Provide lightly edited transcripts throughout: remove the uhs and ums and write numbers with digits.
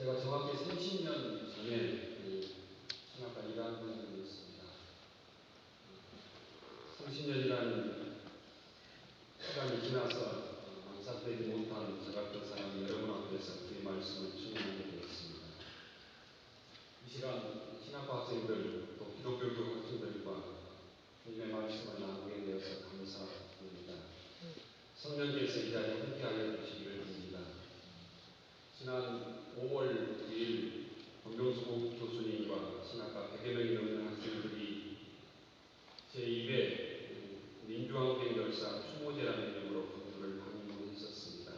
제가 정확히 30년 전에 신학과 1학년이 있습니다. 30년이라는 시간이 지나서 망삭되지 못한 저 같은 사람이 여러분 앞에서 그의 말씀을 증언하게 되었습니다. 이 시간 신학과 학생들 또 기독교 학생들과 주님의 말씀을 나누게 되어서 감사드립니다. 성령께서 이 자리에 함께하여 주시기를 빕니다. 지난 5월 9일 권병수 교수님과 신학과 100여 명이 넘는 학생들이 제2회 민주항쟁 열사 추모제라는 이름으로 광주를 방문했었습니다.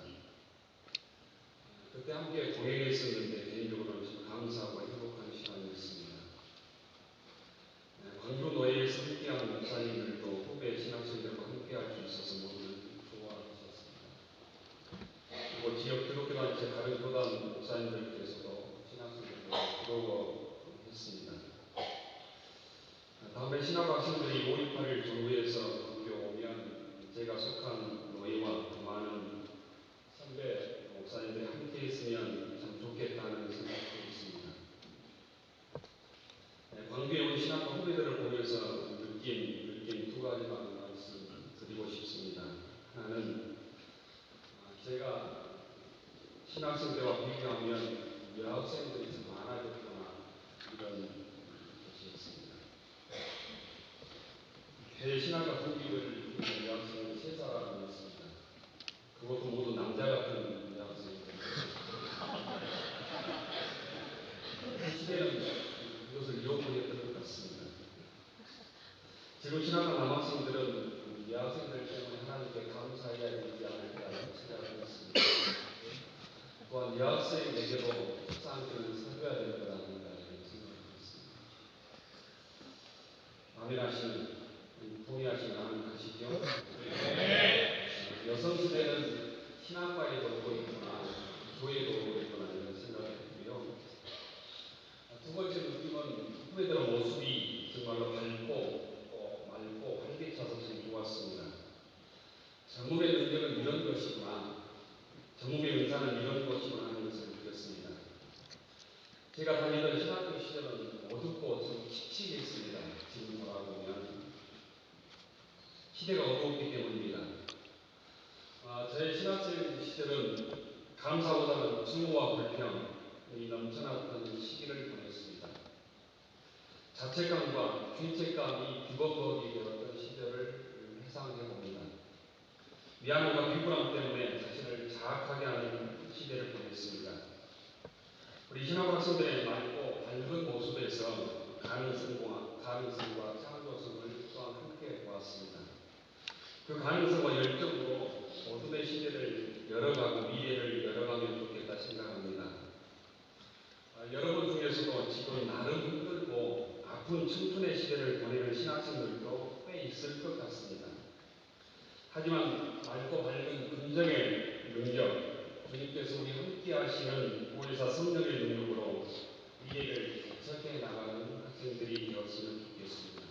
그때 함께 동행했었는데 개인적으로는 참 감사하고 행복한 시간이었습니다. 광주 노예에서 함께한 목사님들도 후배 신학생들과 함께할 수 있어서 모두 좋아하셨습니다. 그리고 지역 기독교단체 다른 교단 목사님들께서도 신학생들과 부러워했습니다. 다음에 신학학생들이 5.18 전후에서 학교 오면 제가 속한 노예와 많은 선배 목사님들이 함께 있으면 참 좋겠다는 생각도 있습니다. 광주에 온 신학과 후배들을 보면서 느낀 두 가지만 말씀드리고 싶습니다. 하나는 제가 신학생 때와 비교하면 여학생들이 참 많아졌구나 이런 것이 있습니다. 제 신학과 동기들 중에 여학생은 3사람이었습니다. 그것도 모두 남자 같은 여학생입니다. 그 시대는 그것을 이용했던 것 같습니다. 지금 신학과 남학생들은 여학생들 때문에 하나님께 감사해야 되지 않을까 생각을 했습니다. 또한 여학생에게도 식사한끼를 사줘야 될 것 아닌가 이런 생각을 했습니다. 아멘하시는 동의하시는 아멘하시죠? 네. 여성시대는 신학과에도 오고 있구나, 교회도 오고 있구나 이런 생각을 했고요. 두 번째 느낌은 후배들의 모습이 정말로 맑고 활기차서 참 좋았습니다. 젊음의 능력은 이런 것이구나, 젊음의 은사는 이런 것이구나 하는 것을 느꼈습니다. 제가 다니던 신학교 시절은 어둡고 좀 칙칙했습니다. 지금 돌아보면 시대가 어두웠기 때문입니다. 저의 신학생 시절은 감사보다는 증오와 불평이 넘쳐났던 시기를 보냈습니다. 자책감과 죄책감이 뒤범벅이 되었던 시절을 회상해 봅니다. 미안함과 비굴함 때문에 자신을 자학하게 하는 시대를 보냈습니다. 우리 신학학생들의 맑고 밝은 모습에서 가능성과 창조성을 또한 함께 보았습니다. 그 가능성과 열정으로 어둠의 시대를 열어가고 미래를 열어가면 좋겠다 생각합니다. 여러분 중에서도 지금 나름 힘들고 아픈 청춘의 시대를 보내는 신학생들도 꽤 있을 것 같습니다. 하지만 맑고 밝은 긍정의 능력, 주님께서 우리 함께 하시는 보혜사 성령의 능력으로 미래를 개척해 나가는 학생들이 되었으면 좋겠습니다.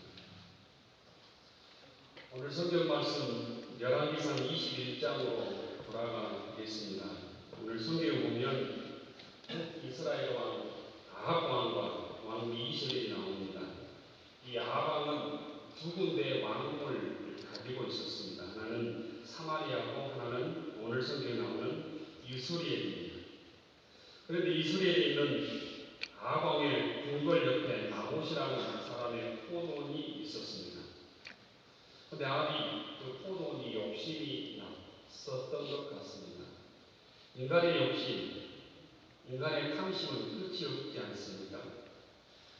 오늘 성경 말씀 열왕기상 21장으로 돌아가겠습니다. 오늘 성경에 보면 이스라엘 왕 아합 왕과 왕비 이스라엘이 나옵니다. 이 아합 왕은 두 군데의 왕궁을 가지고 있었습니다. 하나는 사마리아고 하나는 오늘 성경에 나오는 이스라엘입니다. 그런데 이스라엘에 있는 아합 왕의 궁궐 옆에 나봇이라는 사람의 포도원이 있었습니다. 그런데 아합이 그 포도원이 욕심이 났었던 것 같습니다. 인간의 욕심, 인간의 탐심은 끝이 없지 않습니까?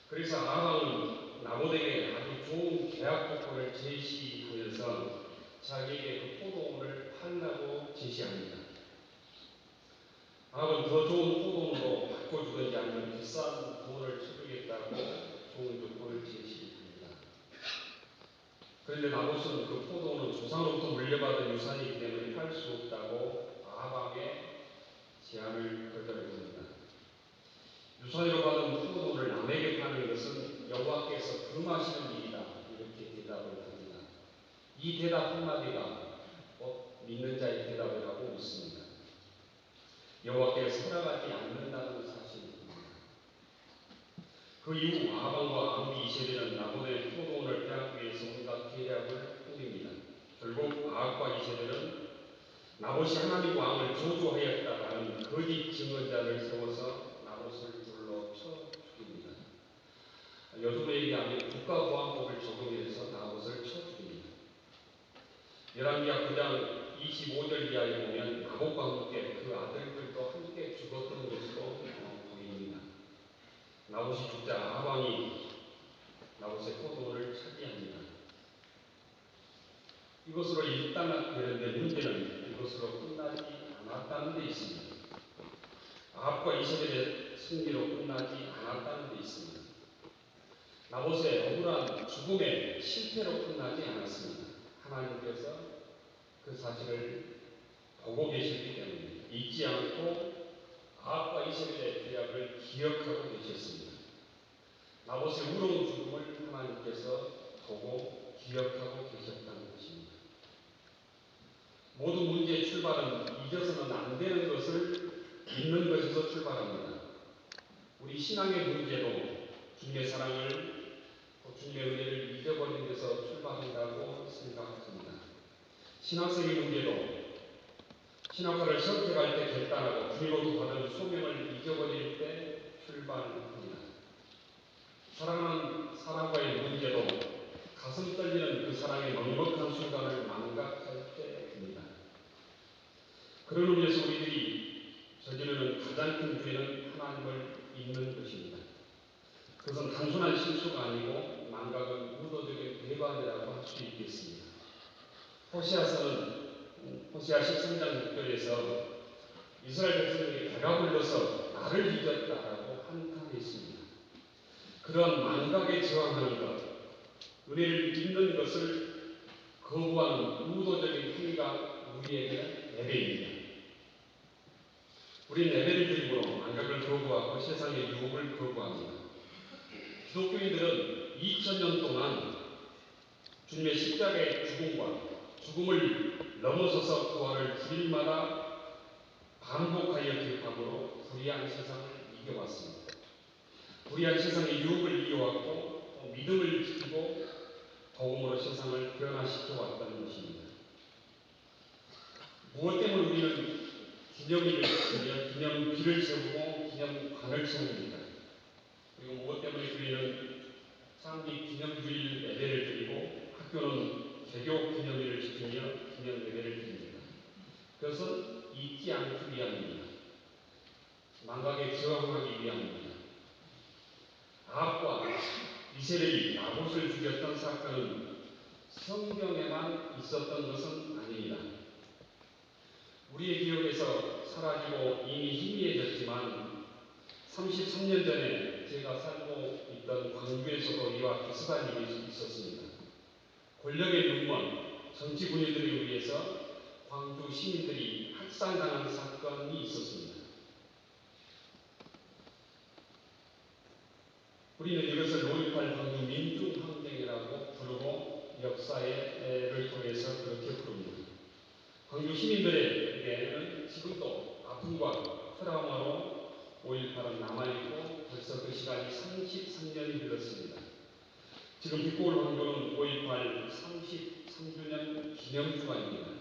그래서 아합은 나봇에게 아주 좋은 계약 조건을 제시하면서 자기에게 그 포도원을 팔라고 제시합니다. 아합은 더 좋은 포도원으로 바꿔주든지 아니면 비싼 돈을 쳐주겠다고 좋은 조건을 제시합니다. 그런데 나봇은 그 포도원은 조상으로부터 물려받은 유산이기 때문에 팔 수 없다고 아합의 제안을 거절합니다. 유산으로 받은 포도원을 남에게 파는 것은 여호와께서 금하시는 일이다 이렇게 대답을 합니다. 이 대답 한마디가 믿는 자의 대답이라고 믿습니다. 여호와께서 허락하지 않는다는 사실, 그 이후 아합왕과 암비 이세벨은 나봇의 포도원을 빼앗기 위해서 온갖 계략을 꾸밉니다. 결국 아합과 이세벨은 나봇이 하나님과 왕을 저주하였다라는 거짓 증언자를 세워서 나봇을 불러 쳐 죽입니다. 요즘에 얘기하면 국가보안법을 적용해서 나봇을 쳐 죽입니다. 열왕기하 9장 25절 이하에 보면 나봇과 함께 그 아들들도 함께 죽었던 것으로 보입니다. 나봇이 죽자 아합왕이 나봇의 포도원을 차지합니다. 이것으로 일단 되는데 문제는 이것으로 끝나지 않았다는 데 있습니다. 아합과 이세벨의 승리로 끝나지 않았다는 데 있습니다. 나봇의 억울한 죽음의 실패로 끝나지 않았습니다. 하나님께서 그 사실을 보고 계셨기 때문에 잊지 않고 아합과 이세벨의 계약을 기억하고 계셨습니다. 나봇의 우러운 죽음을 하나님께서 보고 기억하고 계셨다는 것입니다. 모든 문제의 출발은 잊어서는 안 되는 것을 잊는 것에서 출발합니다. 우리 신앙의 문제도 주님의 사랑을 주님의 은혜를 잊어버린 데서 출발한다고 생각합니다. 신학생의 문제도 신학과를 선택할 때 결단하고 주님으로부터 받은 소명을 잊어버릴 때 출발합니다. 사랑하는 사람과의 문제도 가슴 떨리는 그 사랑의 먹먹한 순간을 망각할 때입니다. 그런 의미에서 우리들이 저지르는 가장 큰 죄는 하나님을 잊는 것입니다. 그것은 단순한 실수가 아니고 망각은 의도적인 배반이라고 할 수 있겠습니다. 호세아 13장 6절에서 이스라엘 백성들이 배가 불러서 나를 잊었다라고 한탄했습니다. 그런 망각에 저항하는 것, 은혜를 잊는 것을 거부하는 의도적인 행위가 우리에게 예배입니다. 우리는 예배를 드림으로 망각을 거부하고 세상의 유혹을 거부합니다. 기독교인들은 2000년 동안 주님의 십자가의 죽음을 넘어서서 부활을 주일마다 반복하여 기억함으로 불의한 세상을 이겨왔습니다. 불의한 세상의 유혹을 이겨왔고 또 믿음을 지키고 복음으로 세상을 변화시켜 왔다는 것입니다. 무엇 때문에 우리는 기념일을 지키며 기념비를 세우고 기념관을 세웁니까? 그리고 무엇 때문에 우리는 창립 기념주일 예배를 드리고 학교는 개교 기념일을 지키며 기념 예배를 드립니다. 그것은 잊지 않기 위함입니다. 망각에 저항하기 위함입니다. 아합과 이세벨이 나봇을 죽였던 사건은 성경에만 있었던 것은 아닙니다. 우리의 기억에서 사라지고 이미 희미해졌지만 33년 전에 제가 살고 있던 광주에서도 이와 비슷한 일이 있었습니다. 권력의 눈먼 정치 군인들에 의해서 광주 시민들이 학살당한 사건이 있었습니다. 우리는 이것을 5.18 광주 민중항쟁이라고 부르고 역사를 통해서 그렇게 부릅니다. 광주 시민들에게는 지금도 아픔과 트라우마로 5.18은 남아있고 벌써 그 시간이 33년이 흘렀습니다. 지금 빛고 올 광주는 5.18 33주년 기념주간입니다.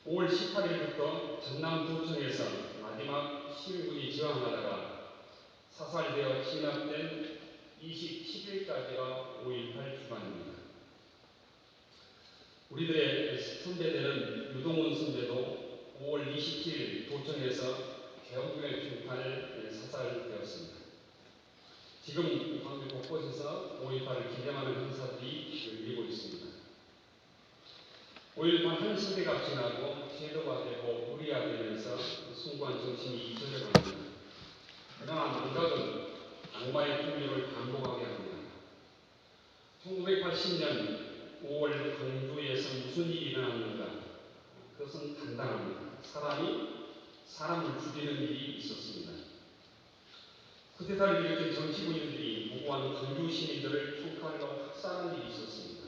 5월 18일부터 전남 도청에서 마지막 시민군이 저항하다가 사살되어 진압된 27일까지가 5.18 주간입니다. 우리들의 선배들은 유동훈 선배도 5월 27일 도청에서 개헌군의 총칼에 사살되었습니다. 지금 광주 곳곳에서 5.18을 기념하는 행사들이 열리고 있습니다. 5.18 한 세대가 지나고 세대가 되고 우리화되면서 숭고한 정신이 잊혀져갑니다. 그러나 망각은 악마의 풍류를 반복하게 합니다. 1980년 5월 광주에서 무슨 일이 일어났는가? 그것은 간단합니다. 사람이 사람을 죽이는 일이 있었습니다. 쿠데타를 일으킨 정치군인들이 무고한 광주 시민들을 총칼로 학살한 일이 있었습니다.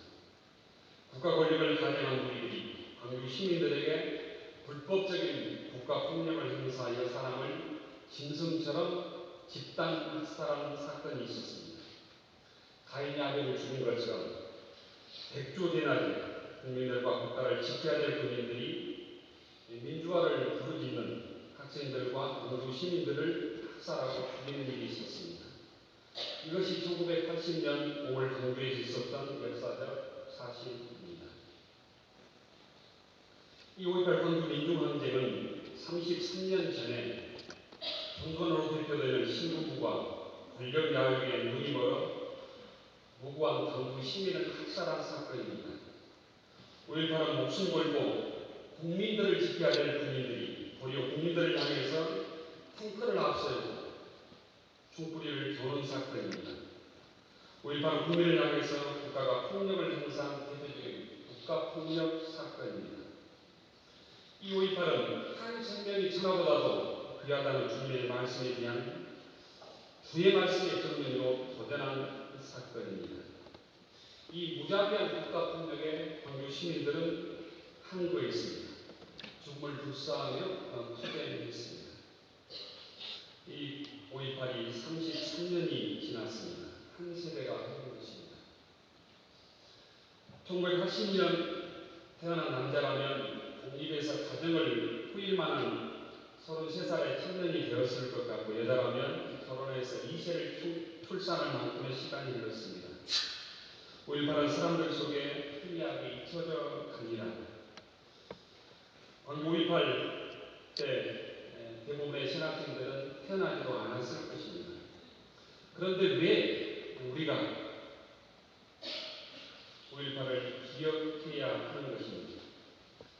국가 권력을 가정한 무리들이 광주 시민들에게 불법적인 국가 폭력을 행사하여 사람을 짐승처럼 집단 불사랑 사건이 있었습니다. 가인이 아벨을 죽인 것처럼 백조대낮에 국민들과 국가를 지켜야 될 군인들이 민주화를 부르짖는 학생들과 광주 시민들을 학살하고 죽이는 일이 있었습니다. 이것이 1980년 5월 광주에 있었던 역사적 사실입니다. 이 5.18 광주 민중항쟁은 33년 전에 정권으로 대표되는 신군부가 권력 야욕에 눈이 멀어 무고한 광주 시민을 학살한 사건입니다. 5.18은 목숨 걸고 국민들을 지켜야 될 군인들이 도리어 국민들을 향해서 탱크를 앞세우고 총구리를 겨눈 사건입니다. 5.18은 국민을 향해서 국가가 폭력을 행사한 대표적인 국가폭력 사건입니다. 이 5.18은 한 생명이 천하보다도 귀하다는 주님의 말씀에 대한 주의 말씀의 정면으로 도전한 사건입니다. 이 무자비한 국가폭력에 광주 시민들은 항거했습니다. 죽음을 불사하며 투쟁했습니다. 이 5.18이 33년이 지났습니다. 한 세대가 흐른 것입니다. 1980년 태어난 남자라면 독립해서 가정을 꾸릴 만한 33살의 청년이 되었을 것 같고, 여자라면 결혼해서 2세를 출산할 만큼의 시간이 흘렀습니다. 5.18은 사람들 속에 희미하게 잊혀져 갑니다. 광주 5.18 때 대부분의 신학생들은 태어나지도 않았을 것입니다. 그런데 왜 우리가 5.18을 기억해야 하는 것입니까?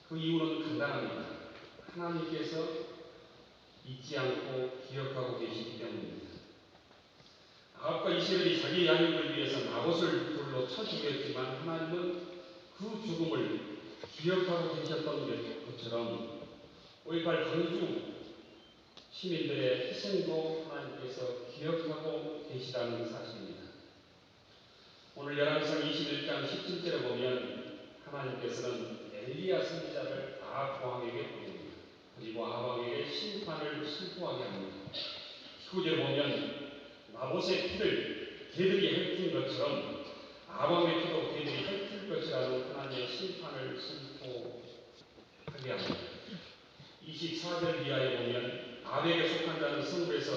그 이유는 간단합니다. 하나님께서 잊지 않고 기억하고 계시기 때문입니다. 아합과 이세벨이 자기의 양육을 위해서 나봇을 돌로 쳐 죽였지만 하나님은 그 죽음을 기억하고 계셨던 것처럼 5.18 광주 시민들의 희생도 하나님께서 기억하고 계시다는 사실입니다. 오늘 열왕기상 21장 17절에 보면 하나님께서는 엘리야 선지자를 아합 왕에게 보냅니다. 그리고 아합 왕에게 심판을 선포하게 합니다. 19절에 보면 나봇의 피를 개들이 핥은 것처럼 아합 왕의 피도 개들이 핥을 것이라는 하나님의 심판을 선포하게 합니다. 24절 이하에 보면 아벨에게 속한 자는 성읍에서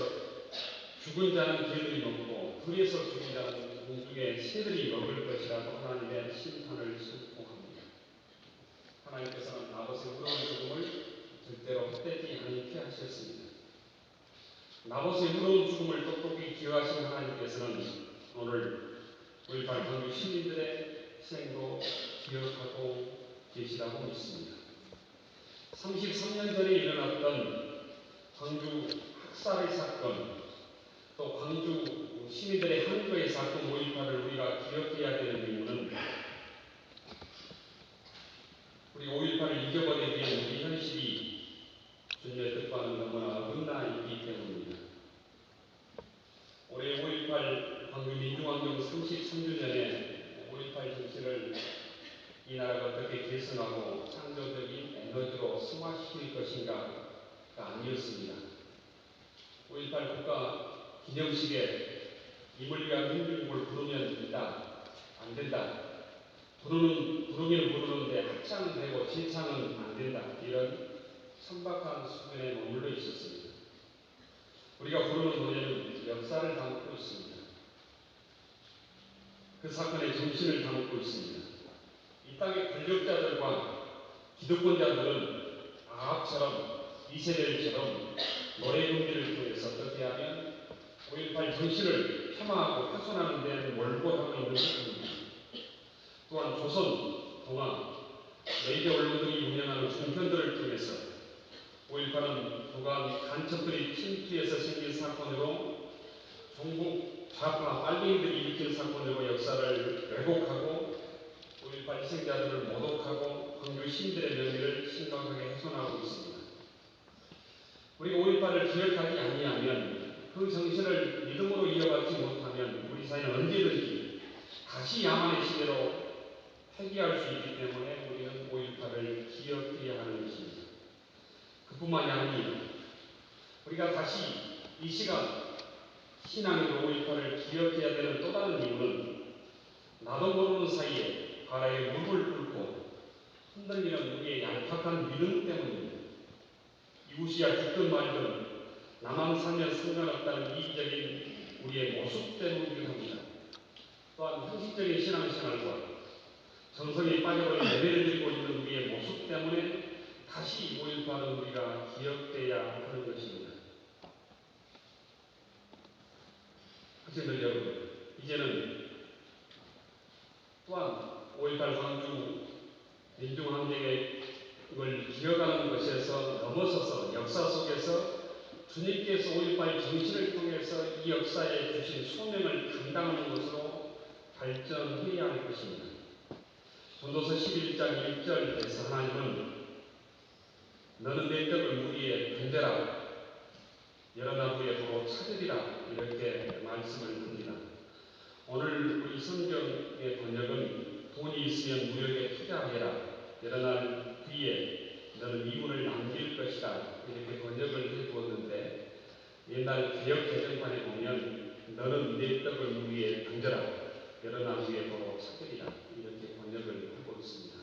죽은 자는 개들이 먹고 들에서 죽은 자는 공중의 새들이 먹을 것이라고 하나님의 심판을 선포합니다. 하나님께서는 나봇의 의로운 죽음을 절대로 헛되지 않게 하셨습니다. 나봇의 의로운 죽음을 똑똑히 기억하신 하나님께서는 오늘 5.18 광주 시민들의 희생도 기억하고 계시다고 믿습니다. 33년 전에 일어났던 광주 학살의 사건, 또 광주 시민들의 항거의 사건 5.18을 우리가 기억해야 되는 이유는 우리 5.18을 잊어버리기 위한 우리 현실이 주님의 뜻과는 너무나 어긋나 있기 때문입니다. 올해 5.18 광주 민중항쟁 33주년에 5.18 정신을 이 나라가 어떻게 개선하고 창조적인 에너지로 승화시킬 것인가가 아니었습니다. 5.18 국가 기념식에 임을 위한 민중국을 부르면 된다, 안 된다. 부르기는 부르는데 합창은 되고 제창은 안 된다. 이런 천박한 수준에 머물러 있었습니다. 우리가 부르는 노래는 역사를 담고 있습니다. 그 사건의 정신을 담고 있습니다. 이 땅의 권력자들과 기득권자들은 아합처럼 이세벨처럼 노래 경기를 통해서 어떻게 하면 5.18 정신을 폄하하고 훼손하는 데는 몰골하고 있는 것입니다. 또한 조선, 동아, 메이저 언론들이 운영하는 종편들을 통해서 5.18은 그간 간첩들이 침투해서 생긴 사건으로 종북 좌파 빨갱이들이 일으킨 사건으로 역사를 왜곡하고 5.18 희생자들을 모독하고 광주 시민들의 명예를 심각하게 훼손하고 있습니다. 우리가 5.18을 기억하지 아니하면 그 정신을 믿음으로 이어받지 못하면 우리 사회는 언제든지 다시 야만의 시대로 회귀할 수 있기 때문에 우리는 5.18을 기억해야 하는 것입니다. 그뿐만이 아닙니다. 우리가 다시 이 시간 신앙의 5.18을 기억해야 되는 또 다른 이유는 나도 모르는 사이에 바다에 물을 끓고 흔들리는 우리의 얄팍한 믿음 때문입니다. 이웃이야 죽든 말든 나만 살면 상관없다는 이기적인 우리의 모습 때문이기도 합니다. 또한 형식적인 신앙생활과 정성에 빠져버린 예배를 드리고 있는 우리의 모습 때문에 다시 5.18은 우리가 기억돼야 하는 것입니다. 학생들 여러분, 이제는 또한 5.18 광주 민중항쟁의 이걸 기억하는 것에서 넘어서서 역사 속에서 주님께서 5.18 정신을 통해서 이 역사에 주신 소명을 감당하는 것으로 발전해야 할 것입니다. 전도서 11장 1절에서 하나님은 너는 내 떡을 무리에 던져라 여러 날 후에 도로 찾으리라 이렇게 말씀을 합니다. 오늘 우리 성경의 번역은 돈이 있으면 무역에 투자해라 여러 날 뒤에 너는 이윤을 남길 것이다 이렇게 번역을 해두었는데 옛날 개역 개정판에 보면 너는 내 떡을 무리에 던져라 여러 날 후에 도로 찾으리라 이렇게 번역을 하고 있습니다.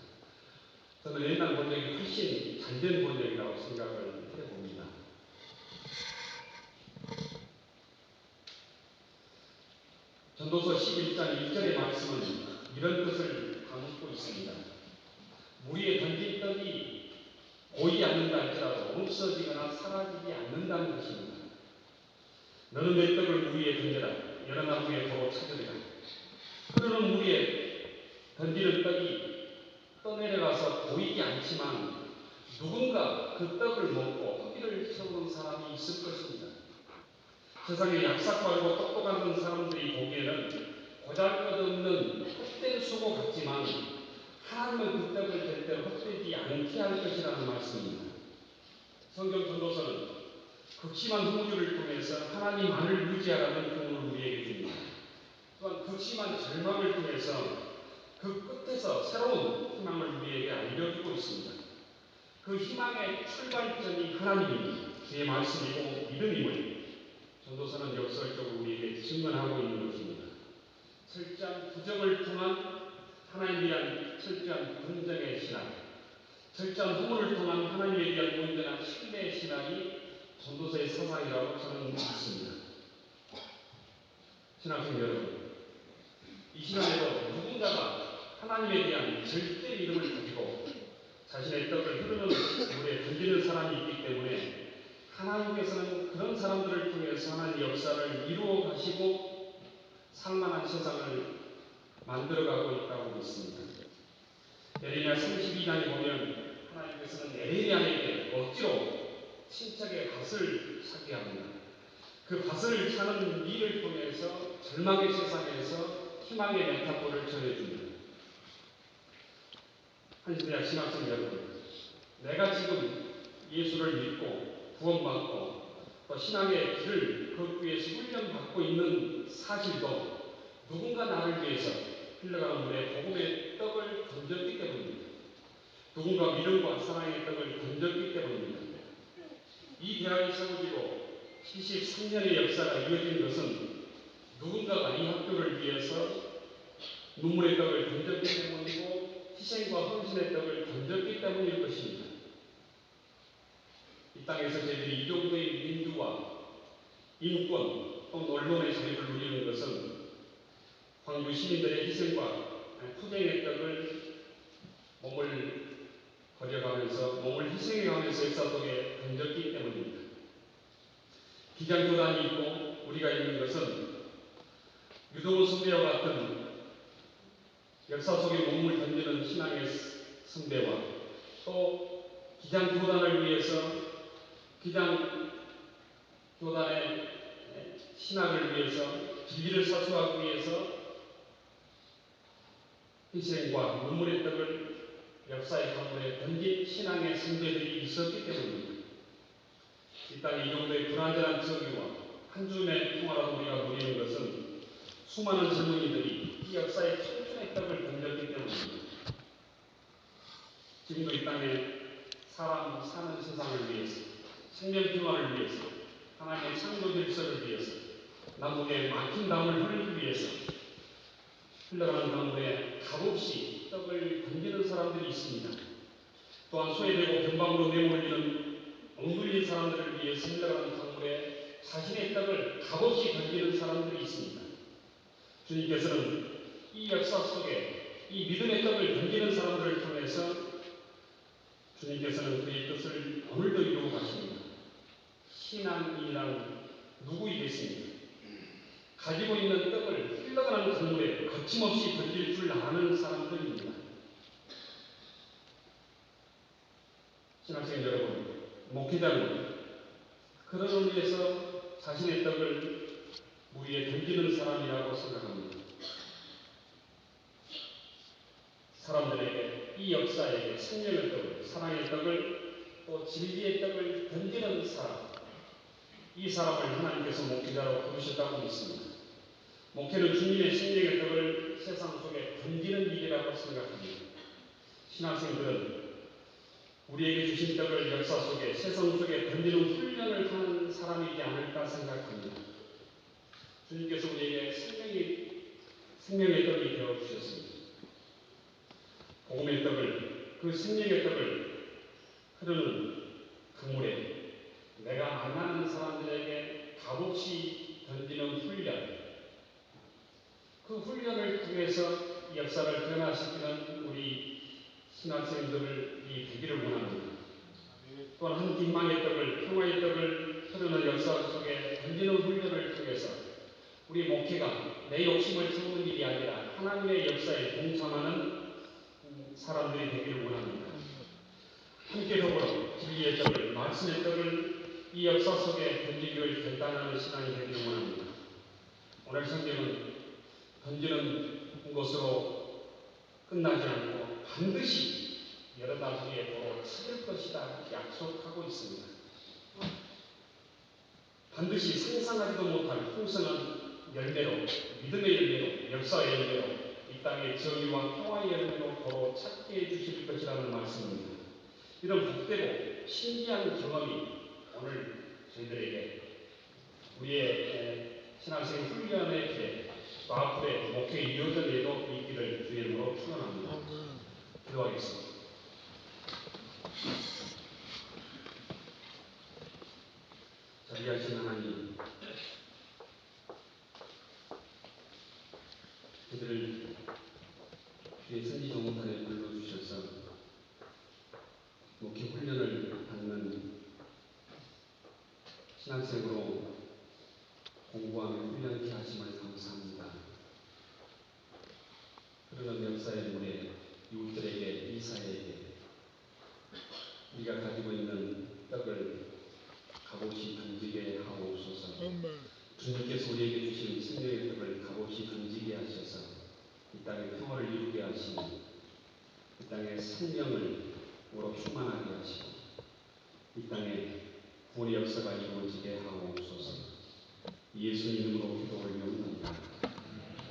저는 옛날 번역이 훨씬 잘된 번역이라고 생각을 해봅니다. 전도서 11장 1절의 말씀은 이런 뜻을 담고 있습니다. 무리에 던진 떡이 보이지 않는다 할지라도 없어지거나 사라지지 않는다는 것입니다. 너는 내 떡을 무리에 던져라 여러 날 후에 도로 찾으리라. 흐르는 물에 던지는 떡이 떠내려가서 보이지 않지만 누군가 그 떡을 먹고 허기를 채우는 사람이 있을 것입니다. 세상에 약삭빠르고 똑똑한 사람들이 보기에는 보잘것없는 헛된 수고 같지만 하나님은 그 떡을 절대로 헛되지 않게 할 것이라는 말씀입니다. 성경 전도서는 극심한 홍주를 통해서 하나님만을 의지하라는 교훈을 우리에게 줍니다. 또한 극심한 절망을 통해서 그 끝에서 새로운 희망을 우리에게 알려주고 있습니다. 그 희망의 출발점이 하나님입니다. 그의 말씀이고 믿음임을 전도서는 역설적으로 우리에게 증언하고 있는 것입니다. 철저한 부정을 통한 하나님에 대한 철저한 분정의 신앙, 철저한 허물을 통한 하나님에 대한 온전한 신뢰의 신앙이 전도서의 사상이라고 저는 믿습니다. 신학생 여러분, 이 시간에도 누군가가 하나님에 대한 절대 믿음을 가지고 자신의 떡을 흐르는 물에 던지는 사람이 있기 때문에 하나님께서는 그런 사람들을 통해서 하나님의 역사를 이루어 가시고 살만한 세상을 만들어가고 있다고 믿습니다. 에레미야 32장에 보면 하나님께서는 에레미야에게 억지로 친척의 밭을 사게 합니다. 그 밭을 사는 일을 통해서 절망의 세상에서 희망의 메타포를 전해줍니다. 한신대학 신학생 여러분, 내가 지금 예수를 믿고 구원받고 또 신앙의 길을 걷기 위해서 훈련받고 있는 사실도 누군가 나를 위해서 흘러가는 물에 복음의 떡을 던졌기 때문입니다. 누군가 믿음과 사랑의 떡을 던졌기 때문입니다. 이 대학이 세워지고 73년의 역사가 이어진 것은 누군가가 이 학교를 위해서 눈물의 떡을 던졌기 때문이고 희생과 헌신의 떡을 던졌기 때문일 것입니다. 이 땅에서 저희들이 이 정도의 민주화, 인권, 또는 언론의 자유를 누리는 것은 광주 시민들의 희생과 투쟁의 떡을 몸을 버려가면서 몸을 희생해가면서 역사 속에 던졌기 때문입니다. 기장교단이 있고 우리가 있는 것은 유동훈 선배와 같은 역사 속에 몸을 던지는 신앙의 선배와 또 기장교단을 위해서 기장교단의 신학을 위해서 진리를 사수하기 위해서 희생과 눈물의 떡을 역사의 강물에 던진 신앙의 선배들이 있었기 때문입니다. 이 땅에 이 정도의 불완전한 정의와 한 줌의 평화라도 우리가 누리는 것은 수많은 젊은이들이 이 역사의 청춘의 떡을 던졌기 때문입니다. 지금도 이 땅에 사람 사는 세상을 위해서 생명 평화를 위해서 하나님의 창조 질서를 위해서 나무에 막힌 담을 흘리기 위해서 흘러가는 강물에 값없이 떡을 던지는 사람들이 있습니다. 또한 소외되고 변방으로 내몰리는 억눌린 사람들을 위해서 흘러가는 강물에 자신의 떡을 값없이 던지는 사람들이 있습니다. 주님께서는 이 역사 속에 이 믿음의 떡을 던지는 사람들을 통해서 주님께서는 그의 뜻을 오늘도 이루고 가십니다. 신앙인이란 누구이겠습니까? 가지고 있는 떡을 흘러가는 강물에 거침없이 던질 줄 아는 사람들입니다. 신학생 여러분, 목회자는 그런 의미에서 자신의 떡을 물 위에 던지는 사람이라고 생각합니다. 사람들에게 이 역사에게 생명의 떡을, 사랑의 떡을, 또 진리의 떡을 던지는 사람, 이 사람을 하나님께서 목회자로 부르셨다고 믿습니다. 목회는 주님의 생명의 떡을 세상 속에 던지는 일이라고 생각합니다. 신학생들은 우리에게 주신 떡을 역사 속에, 세상 속에 던지는 훈련을 하는 사람이지 않을까 생각합니다. 주님께서 우리에게 생명의 떡이 되어 주셨습니다. 복음의 떡을, 그 생명의 떡을 흐르는 강물에 내가 만나는 사람들에게 값없이 던지는 훈련, 그 훈련을 통해서 이 역사를 변화시키는 우리 신학생들이 되기를 원합니다. 또한 한 희망의 떡을, 평화의 떡을 흐르는 역사 속에 던지는 훈련을 통해서 우리 목회가 내 욕심을 채우는 일이 아니라 하나님의 역사에 동참하는 사람들이 되기를 원합니다. 함께 더불어 진리의 떡을, 말씀의 떡을 이 역사 속에 던지기를 결단하는 시간이 되기를 원합니다. 오늘 성경은 던지는 것으로 끝나지 않고 반드시 여러 나중에 도로 찾을 것이다 약속하고 있습니다. 반드시 상상하지도 못할 풍성한 열매로, 믿음의 열매로, 역사의 열매로, 이 땅의 정의와 평화의 열매로 도로 찾게 해주실 것이라는 말씀입니다. 이런 복되고 신기한 경험이 오늘 저희들에게 우리의 신앙생 훈련의 길, 또 앞으로의 목회의 여정에도 있기를 주의 이름으로 축원합니다. 기도하겠습니다. 자비하신 하나님, 그들을 주의 선지 정복단에 불러주셔서 목회 훈련을 받는 신학생으로 공부하며 훈련케 하심을 감사합니다. 흐르는 역사의 물에 이웃들에게, 이 사회에게 우리가 가지고 있는 떡을 값없이 던지게 하옵소서. 주님께서 우리에게 주신 생명의 떡을 값없이 던지게 하셔서 이 땅에 평화를 이루게 하시고 이 땅에 생명으로 충만하게 하시고 이 땅에 구원의 역사가 이루어지게 하옵소서. 예수님 이름으로 기도 올려옵나이다.